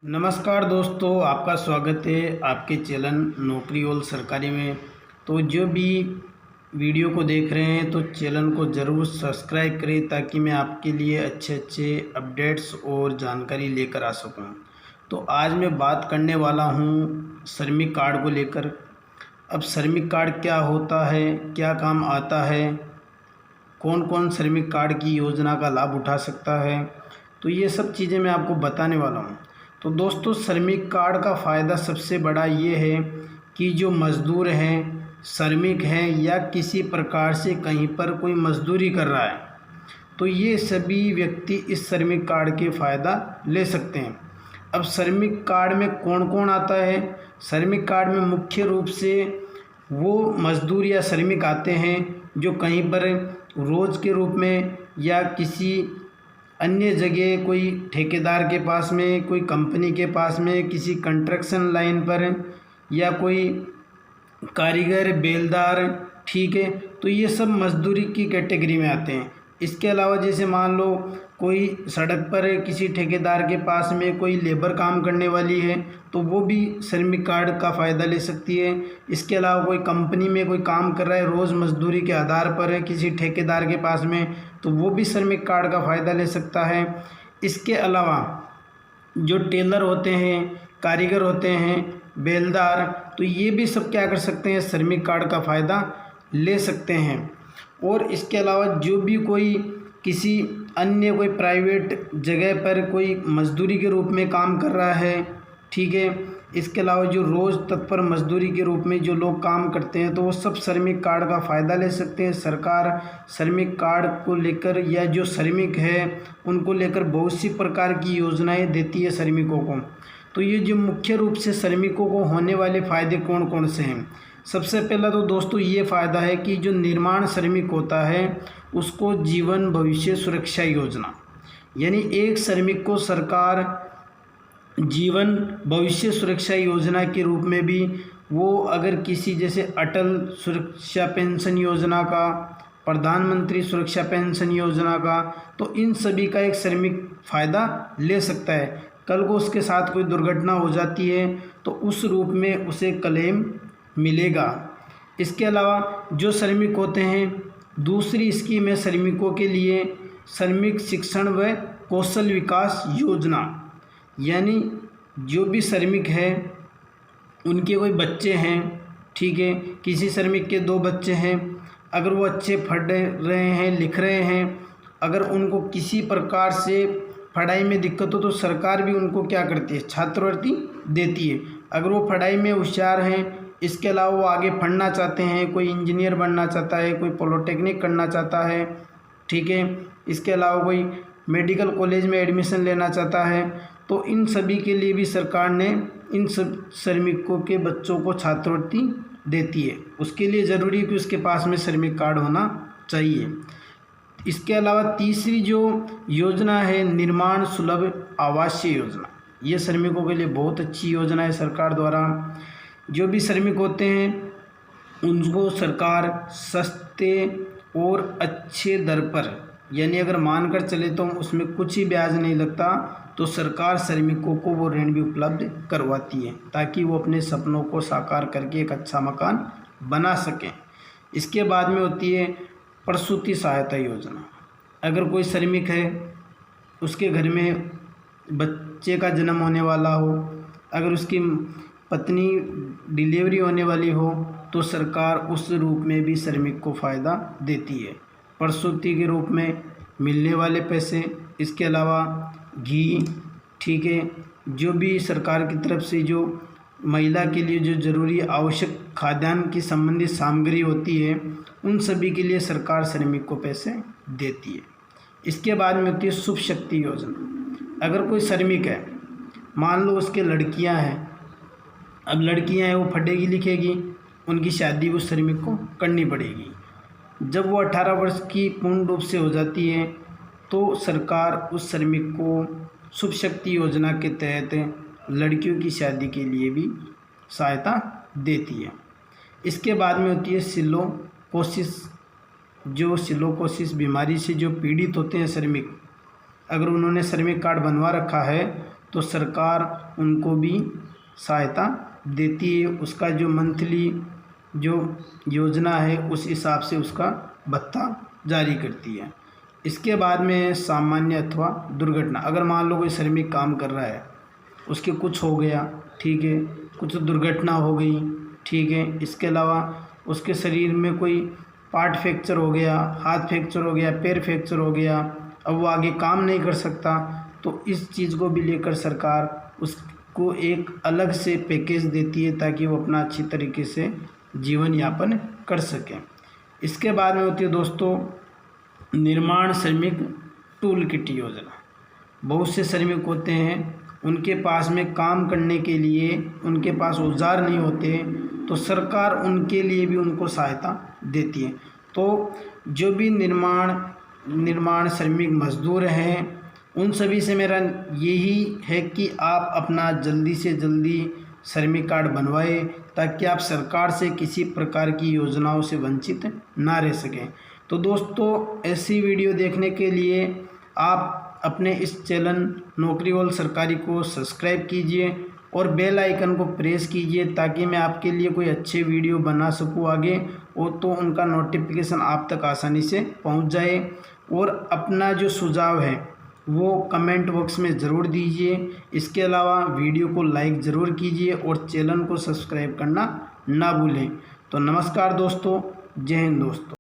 नमस्कार दोस्तों, आपका स्वागत है आपके चैनल नौकरी और सरकारी में। तो जो भी वीडियो को देख रहे हैं तो चैनल को ज़रूर सब्सक्राइब करें ताकि मैं आपके लिए अच्छे अच्छे अपडेट्स और जानकारी लेकर आ सकूं। तो आज मैं बात करने वाला हूं श्रमिक कार्ड को लेकर। अब श्रमिक कार्ड क्या होता है, क्या काम आता है, कौन कौन श्रमिक कार्ड की योजना का लाभ उठा सकता है, तो ये सब चीज़ें मैं आपको बताने वाला हूँ। तो दोस्तों, श्रमिक कार्ड का फ़ायदा सबसे बड़ा ये है कि जो मज़दूर हैं, श्रमिक हैं या किसी प्रकार से कहीं पर कोई मज़दूरी कर रहा है, तो ये सभी व्यक्ति इस श्रमिक कार्ड के फ़ायदा ले सकते हैं। अब श्रमिक कार्ड में कौन कौन आता है? श्रमिक कार्ड में मुख्य रूप से वो मज़दूर या श्रमिक आते हैं जो कहीं पर रोज़ के रूप में या किसी अन्य जगह, कोई ठेकेदार के पास में, कोई कंपनी के पास में, किसी कंस्ट्रक्शन लाइन पर या कोई कारीगर, बेलदार, ठीक है, तो ये सब मजदूरी की कैटेगरी में आते हैं। इसके अलावा जैसे मान लो कोई सड़क पर किसी ठेकेदार के पास में कोई लेबर काम करने वाली है तो वो भी श्रमिक कार्ड का फ़ायदा ले सकती है। इसके अलावा कोई कंपनी में कोई काम कर रहा है, रोज़ मजदूरी के आधार पर है किसी ठेकेदार के पास में, तो वो भी श्रमिक कार्ड का फ़ायदा ले सकता है। इसके अलावा जो टेलर होते हैं, कारीगर होते हैं, बेलदार, तो ये भी सब क्या कर सकते हैं, श्रमिक कार्ड का फ़ायदा ले सकते हैं। और इसके अलावा जो भी कोई किसी अन्य कोई प्राइवेट जगह पर कोई मजदूरी के रूप में काम कर रहा है, ठीक है, इसके अलावा जो रोज़ तत्पर मजदूरी के रूप में जो लोग काम करते हैं तो वो सब श्रमिक कार्ड का फ़ायदा ले सकते हैं। सरकार श्रमिक कार्ड को लेकर या जो श्रमिक है उनको लेकर बहुत सी प्रकार की योजनाएं देती है श्रमिकों को। तो ये जो मुख्य रूप से श्रमिकों को होने वाले फ़ायदे कौन कौन से हैं? सबसे पहला तो दोस्तों ये फ़ायदा है कि जो निर्माण श्रमिक होता है उसको जीवन भविष्य सुरक्षा योजना, यानी एक श्रमिक को सरकार जीवन भविष्य सुरक्षा योजना के रूप में भी, वो अगर किसी जैसे अटल सुरक्षा पेंशन योजना का, प्रधानमंत्री सुरक्षा पेंशन योजना का, तो इन सभी का एक श्रमिक फ़ायदा ले सकता है। कल को उसके साथ कोई दुर्घटना हो जाती है तो उस रूप में उसे क्लेम मिलेगा। इसके अलावा जो श्रमिक होते हैं, दूसरी स्कीम है श्रमिकों के लिए श्रमिक शिक्षण व कौशल विकास योजना, यानी जो भी श्रमिक है उनके कोई बच्चे हैं, ठीक है, किसी श्रमिक के 2 बच्चे हैं, अगर वो अच्छे पढ़ रहे हैं, लिख रहे हैं, अगर उनको किसी प्रकार से पढ़ाई में दिक्कत हो तो सरकार भी उनको क्या करती है, छात्रवृत्ति देती है। अगर वो पढ़ाई में होशियार हैं, इसके अलावा वो आगे पढ़ना चाहते हैं, कोई इंजीनियर बनना चाहता है, कोई पॉलिटेक्निक करना चाहता है, ठीक है, इसके अलावा कोई मेडिकल कॉलेज में एडमिशन लेना चाहता है, तो इन सभी के लिए भी सरकार ने इन सब श्रमिकों के बच्चों को छात्रवृत्ति देती है। उसके लिए ज़रूरी है कि उसके पास में श्रमिक कार्ड होना चाहिए। इसके अलावा तीसरी जो योजना है निर्माण सुलभ आवासीय योजना, ये श्रमिकों के लिए बहुत अच्छी योजना है सरकार द्वारा। जो भी श्रमिक होते हैं उनको सरकार सस्ते और अच्छे दर पर, यानी अगर मानकर चले तो उसमें कुछ ही ब्याज नहीं लगता, तो सरकार श्रमिकों को वो ऋण भी उपलब्ध करवाती है ताकि वो अपने सपनों को साकार करके एक अच्छा मकान बना सकें। इसके बाद में होती है प्रसूति सहायता योजना। अगर कोई श्रमिक है, उसके घर में बच्चे का जन्म होने वाला हो, अगर उसकी पत्नी डिलीवरी होने वाली हो, तो सरकार उस रूप में भी श्रमिक को फ़ायदा देती है, प्रसूति के रूप में मिलने वाले पैसे। इसके अलावा घी, ठीक है, जो भी सरकार की तरफ से जो महिला के लिए जो ज़रूरी आवश्यक खाद्यान्न की संबंधित सामग्री होती है, उन सभी के लिए सरकार श्रमिक को पैसे देती है। इसके बाद में होती है शुभ शक्ति योजना। अगर कोई श्रमिक है, मान लो उसके लड़कियां हैं, अब लड़कियां हैं वो पढ़ेगी लिखेगी, उनकी शादी उस श्रमिक को करनी पड़ेगी। जब वो 18 वर्ष की पूर्ण रूप से हो जाती है तो सरकार उस श्रमिक को शुभ शक्ति योजना के तहत लड़कियों की शादी के लिए भी सहायता देती है। इसके बाद में होती है सिलोकोसिस। जो सिलोकोसिस बीमारी से जो पीड़ित होते हैं श्रमिक, अगर उन्होंने श्रमिक कार्ड बनवा रखा है तो सरकार उनको भी सहायता देती है। उसका जो मंथली जो योजना है उस हिसाब से उसका भत्ता जारी करती है। इसके बाद में सामान्य अथवा दुर्घटना, अगर मान लो कोई श्रमिक काम कर रहा है, उसके कुछ हो गया, ठीक है, कुछ दुर्घटना हो गई, ठीक है, इसके अलावा उसके शरीर में कोई पार्ट फ्रैक्चर हो गया, हाथ फ्रैक्चर हो गया, पैर फ्रैक्चर हो गया, अब वो आगे काम नहीं कर सकता, तो इस चीज़ को भी लेकर सरकार उसको एक अलग से पैकेज देती है ताकि वो अपना अच्छी तरीके से जीवन यापन कर सकें। इसके बाद में होती है दोस्तों निर्माण श्रमिक टूल किट योजना। बहुत से श्रमिक होते हैं, उनके पास में काम करने के लिए उनके पास औजार नहीं होते, तो सरकार उनके लिए भी उनको सहायता देती है। तो जो भी निर्माण श्रमिक मजदूर हैं, उन सभी से मेरा यही है कि आप अपना जल्दी से जल्दी श्रमिक कार्ड बनवाए ताकि आप सरकार से किसी प्रकार की योजनाओं से वंचित ना रह सकें। तो दोस्तों ऐसी वीडियो देखने के लिए आप अपने इस चैनल नौकरीवाल सरकारी को सब्सक्राइब कीजिए और बेल आइकन को प्रेस कीजिए ताकि मैं आपके लिए कोई अच्छे वीडियो बना सकूं आगे, और तो उनका नोटिफिकेशन आप तक आसानी से पहुंच जाए। और अपना जो सुझाव है वो कमेंट बॉक्स में ज़रूर दीजिए। इसके अलावा वीडियो को लाइक ज़रूर कीजिए और चैनल को सब्सक्राइब करना ना भूलें। तो नमस्कार दोस्तों, जय हिंद दोस्तों।